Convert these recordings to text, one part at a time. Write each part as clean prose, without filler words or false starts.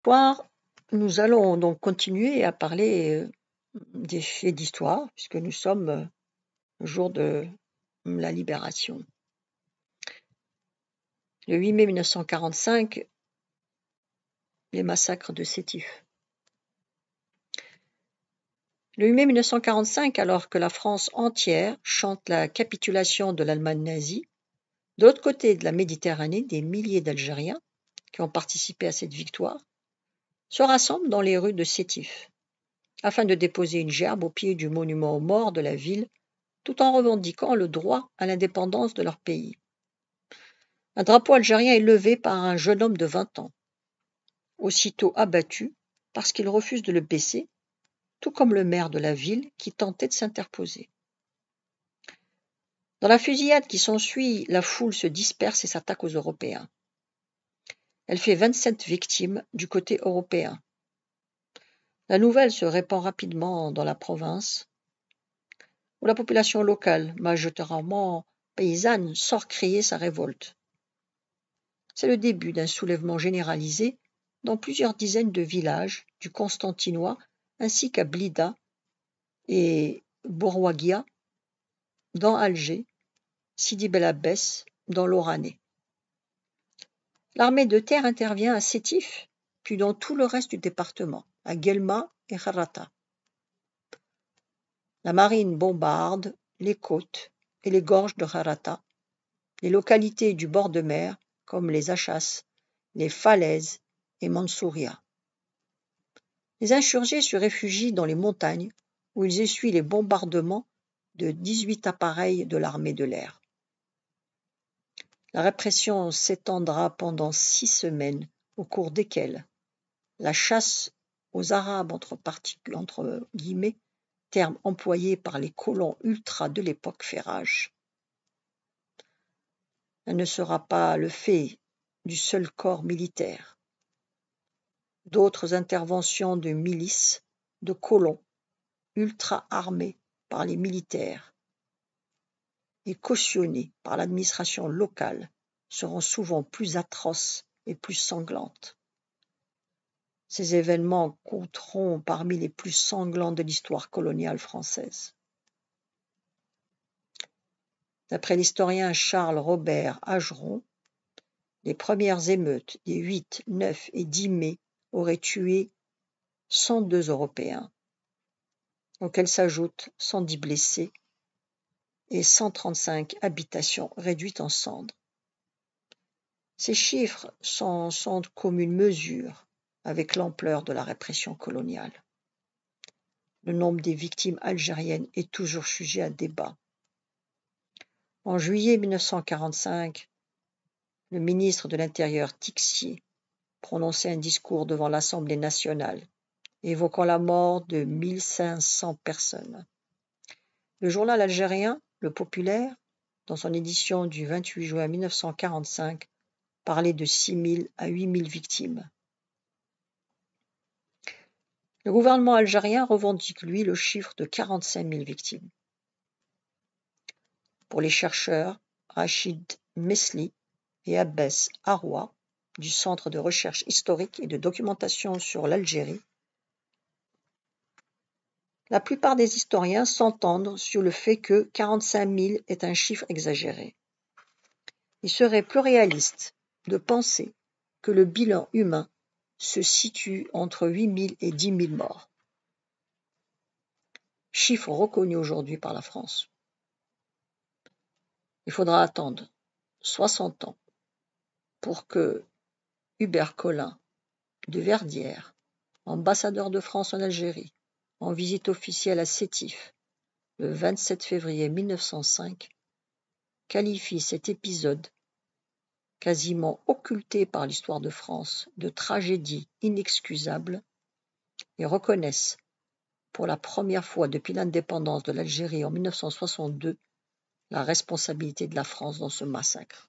Soir, nous allons donc continuer à parler des faits d'histoire, puisque nous sommes le jour de la libération. Le 8 mai 1945, les massacres de Sétif. Le 8 mai 1945, alors que la France entière chante la capitulation de l'Allemagne nazie, de l'autre côté de la Méditerranée, des milliers d'Algériens qui ont participé à cette victoire se rassemblent dans les rues de Sétif afin de déposer une gerbe au pied du monument aux morts de la ville, tout en revendiquant le droit à l'indépendance de leur pays. Un drapeau algérien est levé par un jeune homme de 20 ans, aussitôt abattu parce qu'il refuse de le baisser, tout comme le maire de la ville qui tentait de s'interposer. Dans la fusillade qui s'ensuit, la foule se disperse et s'attaque aux Européens. Elle fait 27 victimes du côté européen. La nouvelle se répand rapidement dans la province, où la population locale, majoritairement paysanne, sort crier sa révolte. C'est le début d'un soulèvement généralisé dans plusieurs dizaines de villages du Constantinois ainsi qu'à Blida et Bourwagia dans Alger, Sidi Bel Abbès dans l'Oranais. L'armée de terre intervient à Sétif, puis dans tout le reste du département, à Guelma et Kharrata. La marine bombarde les côtes et les gorges de Kharrata, les localités du bord de mer comme les Achas, les Falaises et Mansouria. Les insurgés se réfugient dans les montagnes où ils essuient les bombardements de 18 appareils de l'armée de l'air. La répression s'étendra pendant 6 semaines, au cours desquelles la chasse aux Arabes entre guillemets, terme employé par les colons ultras de l'époque fait rage. Elle ne sera pas le fait du seul corps militaire. D'autres interventions de milices, de colons, ultra armés par les militaires et cautionnés par l'administration locale, seront souvent plus atroces et plus sanglantes. Ces événements compteront parmi les plus sanglants de l'histoire coloniale française. D'après l'historien Charles Robert Ageron, les premières émeutes des 8, 9 et 10 mai auraient tué 102 Européens, auxquels s'ajoutent 110 blessés et 135 habitations réduites en cendres. Ces chiffres sont sans commune mesure avec l'ampleur de la répression coloniale. Le nombre des victimes algériennes est toujours sujet à débat. En juillet 1945, le ministre de l'Intérieur Tixier prononçait un discours devant l'Assemblée nationale, évoquant la mort de 1500 personnes. Le journal algérien, Le Populaire, dans son édition du 28 juin 1945, parlait de 6 000 à 8 000 victimes. Le gouvernement algérien revendique, lui, le chiffre de 45 000 victimes. Pour les chercheurs Rachid Mesli et Abbès Aroua du Centre de recherche historique et de documentation sur l'Algérie, la plupart des historiens s'entendent sur le fait que 45 000 est un chiffre exagéré. Il serait plus réaliste de penser que le bilan humain se situe entre 8 000 et 10 000 morts. Chiffre reconnu aujourd'hui par la France. Il faudra attendre 60 ans pour que Hubert Collin de Verdière, ambassadeur de France en Algérie, en visite officielle à Sétif, le 27 février 1905, qualifie cet épisode, quasiment occulté par l'histoire de France, de tragédie inexcusable et reconnaisse, pour la première fois depuis l'indépendance de l'Algérie en 1962, la responsabilité de la France dans ce massacre.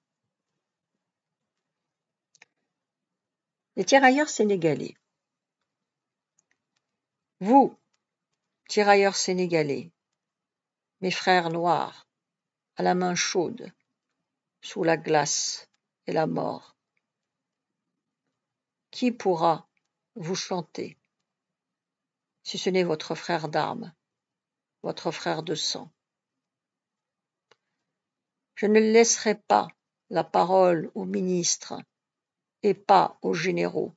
Les tirailleurs sénégalais. Vous, tirailleurs sénégalais, mes frères noirs, à la main chaude, sous la glace et la mort, qui pourra vous chantez, si ce n'est votre frère d'armes, votre frère de sang. Je ne laisserai pas la parole aux ministres et pas aux généraux.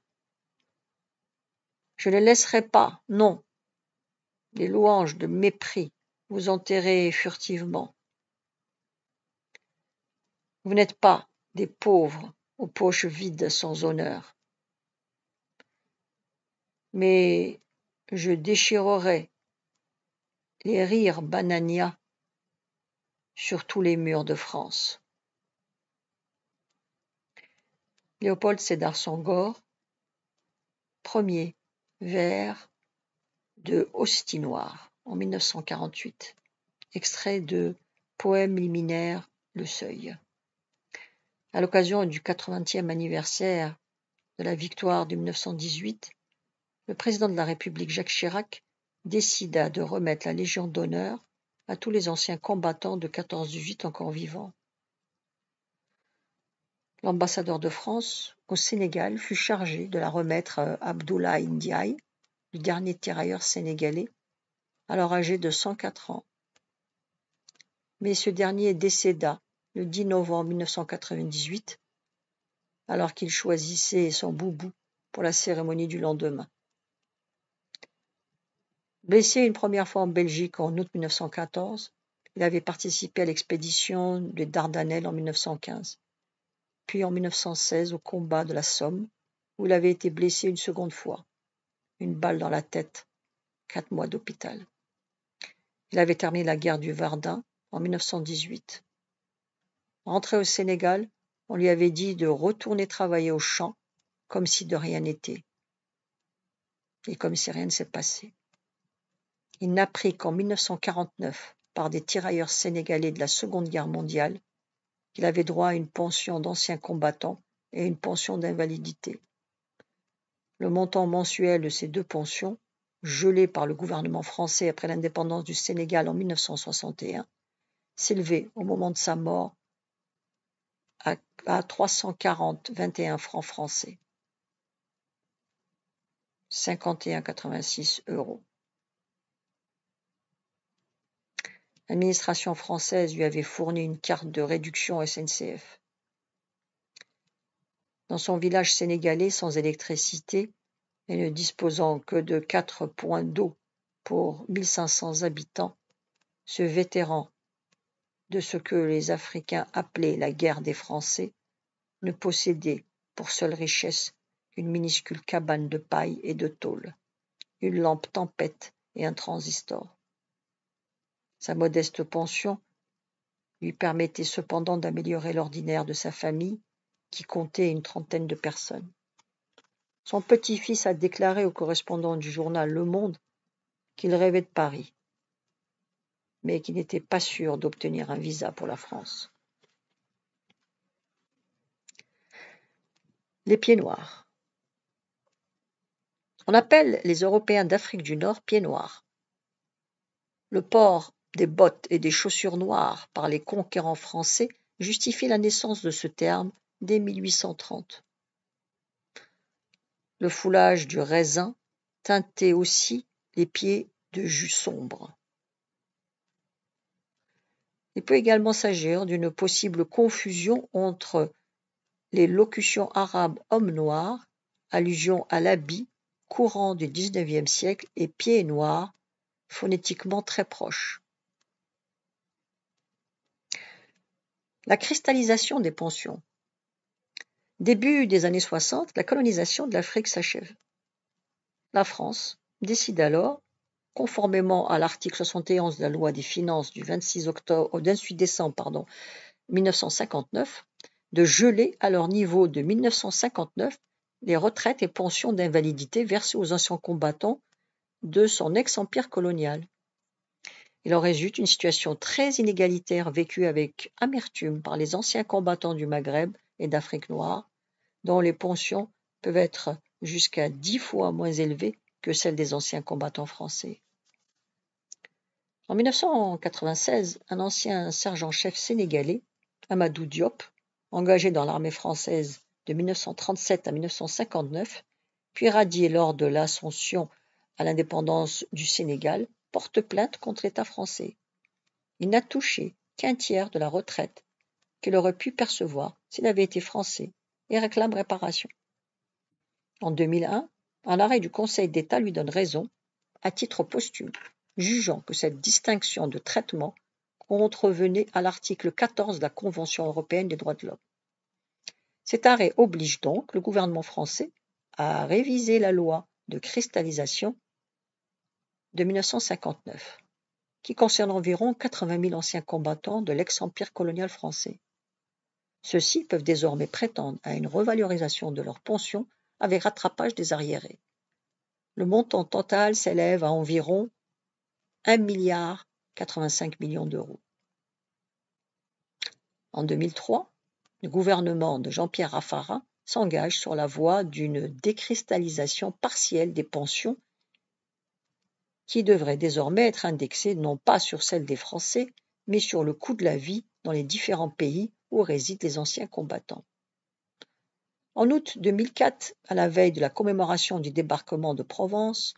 Je ne laisserai pas, non, les louanges de mépris vous enterrer furtivement. Vous n'êtes pas des pauvres aux poches vides sans honneur. Mais je déchirerai les rires banania sur tous les murs de France. Léopold Sédar Senghor, premier vers de Hostinoir en 1948, extrait de Poème liminaire Le Seuil. À l'occasion du 80e anniversaire de la victoire de 1918, le président de la République Jacques Chirac décida de remettre la Légion d'honneur à tous les anciens combattants de 14-18 encore vivants. L'ambassadeur de France au Sénégal fut chargé de la remettre à Abdoulaye Ndiaye, le dernier tirailleur sénégalais, alors âgé de 104 ans. Mais ce dernier décéda le 10 novembre 1998, alors qu'il choisissait son boubou pour la cérémonie du lendemain. Blessé une première fois en Belgique en août 1914, il avait participé à l'expédition des Dardanelles en 1915, puis en 1916 au combat de la Somme, où il avait été blessé une seconde fois, une balle dans la tête, 4 mois d'hôpital. Il avait terminé la guerre du Verdun en 1918. Rentré au Sénégal, on lui avait dit de retourner travailler au champ, comme si de rien n'était, et comme si rien ne s'est passé. Il n'apprit qu'en 1949, par des tirailleurs sénégalais de la Seconde Guerre mondiale, qu'il avait droit à une pension d'ancien combattant et une pension d'invalidité. Le montant mensuel de ces deux pensions, gelées par le gouvernement français après l'indépendance du Sénégal en 1961, s'élevait au moment de sa mort à 340,21 francs français, 51,86 €. L'administration française lui avait fourni une carte de réduction SNCF. Dans son village sénégalais sans électricité et ne disposant que de 4 points d'eau pour 1500 habitants, ce vétéran de ce que les Africains appelaient la guerre des Français ne possédait pour seule richesse qu'une minuscule cabane de paille et de tôle, une lampe tempête et un transistor. Sa modeste pension lui permettait cependant d'améliorer l'ordinaire de sa famille, qui comptait une trentaine de personnes. Son petit-fils a déclaré au correspondant du journal Le Monde qu'il rêvait de Paris, mais qu'il n'était pas sûr d'obtenir un visa pour la France. Les pieds noirs. On appelle les Européens d'Afrique du Nord pieds noirs. Le port des bottes et des chaussures noires par les conquérants français justifie la naissance de ce terme dès 1830. Le foulage du raisin teintait aussi les pieds de jus sombre. Il peut également s'agir d'une possible confusion entre les locutions arabes homme noir, allusion à l'habit courant du XIXe siècle, et pieds noirs, phonétiquement très proches. La cristallisation des pensions. Début des années 60, la colonisation de l'Afrique s'achève. La France décide alors, conformément à l'article 71 de la loi des finances du 28 décembre 1959, de geler à leur niveau de 1959 les retraites et pensions d'invalidité versées aux anciens combattants de son ex-empire colonial. Il en résulte une situation très inégalitaire vécue avec amertume par les anciens combattants du Maghreb et d'Afrique noire, dont les pensions peuvent être jusqu'à 10 fois moins élevées que celles des anciens combattants français. En 1996, un ancien sergent-chef sénégalais, Amadou Diop, engagé dans l'armée française de 1937 à 1959, puis radié lors de l'ascension à l'indépendance du Sénégal, porte plainte contre l'État français. Il n'a touché qu'un tiers de la retraite qu'il aurait pu percevoir s'il avait été français et réclame réparation. En 2001, un arrêt du Conseil d'État lui donne raison, à titre posthume, jugeant que cette distinction de traitement contrevenait à l'article 14 de la Convention européenne des droits de l'homme. Cet arrêt oblige donc le gouvernement français à réviser la loi de cristallisation de 1959, qui concerne environ 80 000 anciens combattants de l'ex-empire colonial français. Ceux-ci peuvent désormais prétendre à une revalorisation de leur pension avec rattrapage des arriérés. Le montant total s'élève à environ 1,85 milliard d'euros. En 2003, le gouvernement de Jean-Pierre Raffarin s'engage sur la voie d'une décristallisation partielle des pensions qui devrait désormais être indexée non pas sur celle des Français, mais sur le coût de la vie dans les différents pays où résident les anciens combattants. En août 2004, à la veille de la commémoration du débarquement de Provence,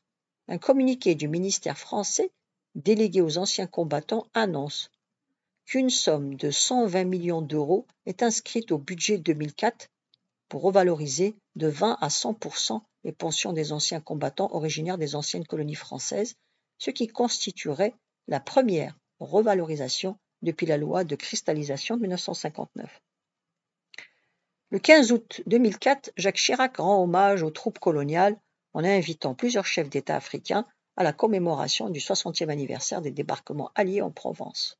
un communiqué du ministère français délégué aux anciens combattants annonce qu'une somme de 120 millions d'euros est inscrite au budget 2004 pour revaloriser de 20 à 100% les pensions des anciens combattants originaires des anciennes colonies françaises, ce qui constituerait la première revalorisation depuis la loi de cristallisation de 1959. Le 15 août 2004, Jacques Chirac rend hommage aux troupes coloniales en invitant plusieurs chefs d'État africains à la commémoration du 60e anniversaire des débarquements alliés en Provence.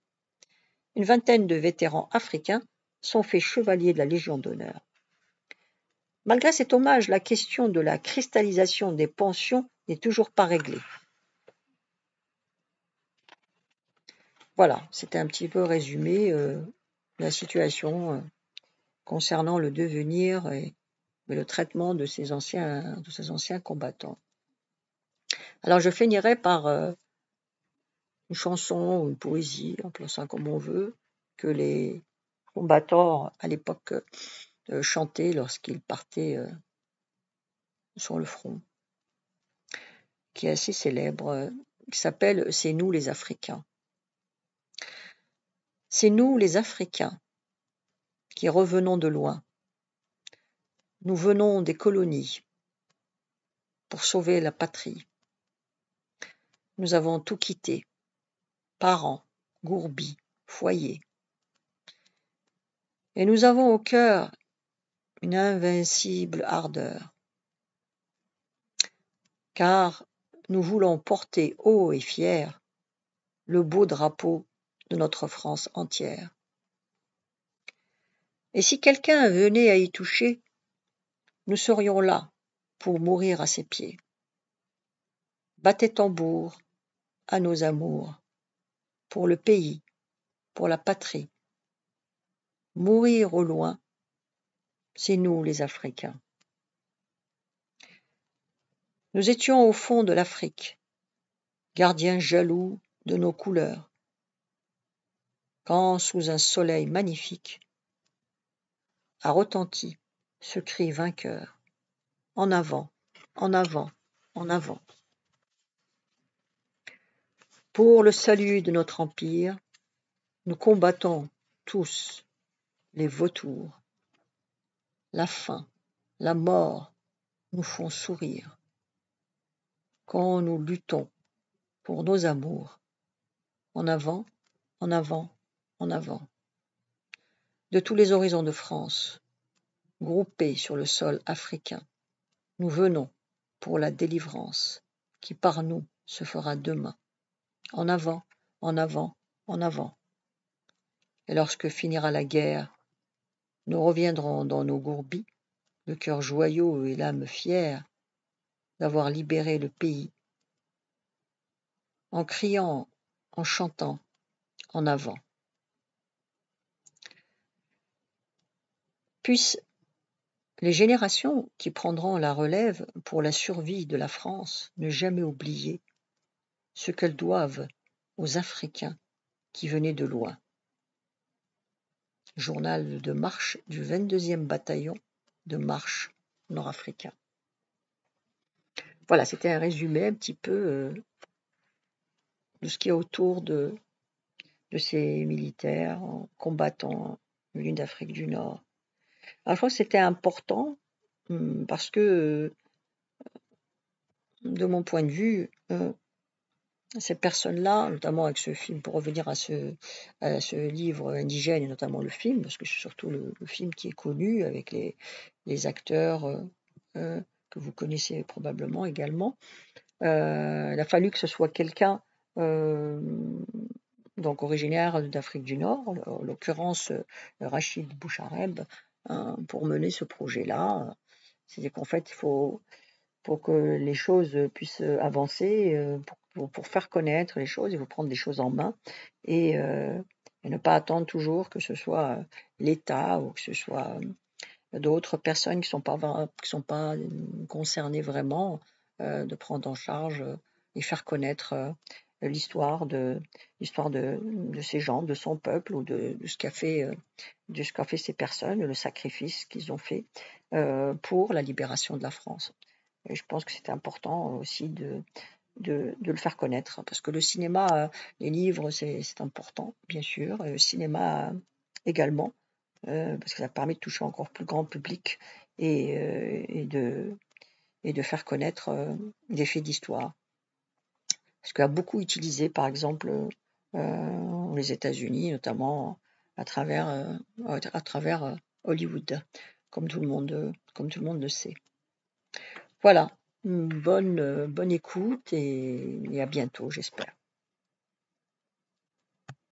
Une vingtaine de vétérans africains sont faits chevaliers de la Légion d'honneur. Malgré cet hommage, la question de la cristallisation des pensions n'est toujours pas réglée. Voilà, c'était un petit peu résumé la situation concernant le devenir et le traitement de ces anciens combattants. Alors je finirai par une chanson ou une poésie, appelons ça comme on veut, que les combattants à l'époque chantaient lorsqu'ils partaient sur le front, qui est assez célèbre, qui s'appelle « C'est nous les Africains ». C'est nous les Africains qui revenons de loin. Nous venons des colonies pour sauver la patrie. Nous avons tout quitté, parents, gourbis, foyers. Et nous avons au cœur une invincible ardeur, car nous voulons porter haut et fier le beau drapeau de notre France entière. Et si quelqu'un venait à y toucher, nous serions là pour mourir à ses pieds. Battez tambour à nos amours, pour le pays, pour la patrie. Mourir au loin, c'est nous les Africains. Nous étions au fond de l'Afrique, gardiens jaloux de nos couleurs, quand sous un soleil magnifique a retenti ce cri vainqueur. En avant, en avant, en avant. Pour le salut de notre empire, nous combattons tous les vautours. La faim, la mort nous font sourire quand nous luttons pour nos amours. En avant, en avant, en avant. De tous les horizons de France, groupés sur le sol africain, nous venons pour la délivrance qui par nous se fera demain. En avant, en avant, en avant. Et lorsque finira la guerre, nous reviendrons dans nos gourbis, le cœur joyeux et l'âme fière d'avoir libéré le pays, en criant, en chantant, en avant. Puissent les générations qui prendront la relève pour la survie de la France ne jamais oublier ce qu'elles doivent aux Africains qui venaient de loin. Journal de marche du 22e bataillon de marche nord-africain. Voilà, c'était un résumé un petit peu de ce qu'il y a autour de ces militaires combattants venus d'Afrique du Nord. Alors, je crois que c'était important parce que, de mon point de vue, ces personnes-là, notamment avec ce film, pour revenir à ce livre indigène et notamment le film, parce que c'est surtout le film qui est connu avec les acteurs que vous connaissez probablement également. Il a fallu que ce soit quelqu'un donc originaire d'Afrique du Nord, en l'occurrence Rachid Bouchareb, pour mener ce projet-là. C'est-à-dire qu'en fait, il faut pour que les choses puissent avancer, pour faire connaître les choses, il faut prendre des choses en main et ne pas attendre toujours que ce soit l'État ou que ce soit d'autres personnes qui sont pas concernées vraiment, de prendre en charge et faire connaître l'histoire de ces gens, de son peuple ou de ce qu'a fait ces personnes, le sacrifice qu'ils ont fait pour la libération de la France. Et je pense que c'était important aussi de le faire connaître, parce que le cinéma, les livres, c'est important, bien sûr, et le cinéma également, parce que ça permet de toucher encore plus grand public et de faire connaître des faits d'histoire. Parce qu'il a beaucoup utilisé, par exemple, les États-Unis, notamment à travers Hollywood, comme tout le monde le sait. Voilà, bonne écoute et à bientôt, j'espère.